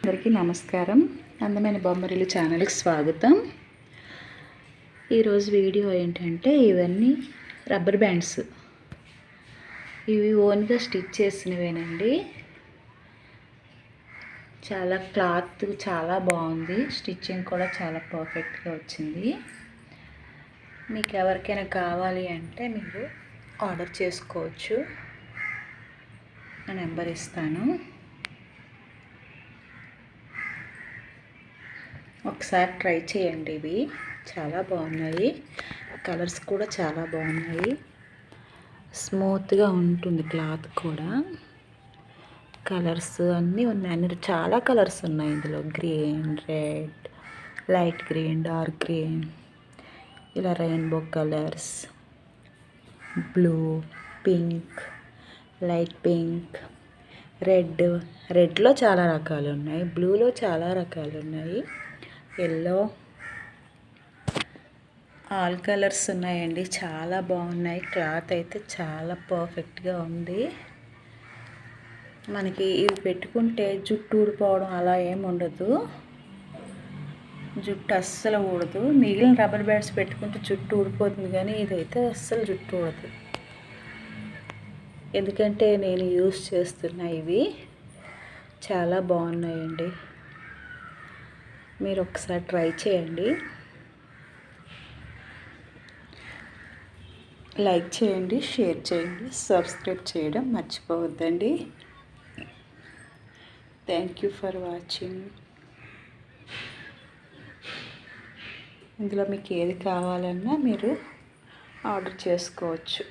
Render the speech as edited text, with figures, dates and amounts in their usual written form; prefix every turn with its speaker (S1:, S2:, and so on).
S1: అందరికీ నమస్కారం. అందమైన బొమ్మరిల్లు ఛానల్కి స్వాగతం. ఈరోజు వీడియో ఏంటంటే ఇవన్నీ రబ్బర్ బ్యాండ్స్. ఇవి ఓన్గా స్టిచ్ చేసినవేనండి. చాలా క్లాత్ చాలా బాగుంది. స్టిచ్చింగ్ కూడా చాలా పర్ఫెక్ట్గా వచ్చింది. మీకు ఎవరికైనా కావాలి అంటే మీరు ఆర్డర్ చేసుకోవచ్చు. నా నెంబర్ ఇస్తాను. ఒకసారి ట్రై చేయండి. ఇవి చాలా బాగున్నాయి. కలర్స్ కూడా చాలా బాగున్నాయి. స్మూత్గా ఉంటుంది క్లాత్ కూడా. కలర్స్ అన్నీ ఉన్నాయి. అన్ని చాలా కలర్స్ ఉన్నాయి ఇందులో. Green, red, light green, dark green, ఇలా rainbow colours, blue, pink, light pink, రెడ్లో చాలా రకాలు ఉన్నాయి. బ్లూలో చాలా రకాలు ఉన్నాయి. ఎల్లో, ఆల్ కలర్స్ ఉన్నాయండి. చాలా బాగున్నాయి. క్లాత్ అయితే చాలా పర్ఫెక్ట్గా ఉంది. మనకి ఇవి పెట్టుకుంటే జుట్టు ఊడిపోవడం అలా ఏమి ఉండదు. జుట్టు అస్సలు ఊడదు. మిగిలిన రబ్బర్ బ్యాండ్స్ పెట్టుకుంటే జుట్టు ఊడిపోతుంది, కానీ ఇదైతే అస్సలు జుట్టు ఊడదు. ఎందుకంటే నేను యూస్ చేస్తున్నా. ఇవి చాలా బాగున్నాయండి. మీరు ఒకసారి ట్రై చేయండి. లైక్ చేయండి, షేర్ చేయండి, సబ్స్క్రైబ్ చేయడం మర్చిపోవద్దండి. Thank you for watching. ఇందులో మీకు ఏది కావాలన్నా మీరు ఆర్డర్ చేసుకోవచ్చు.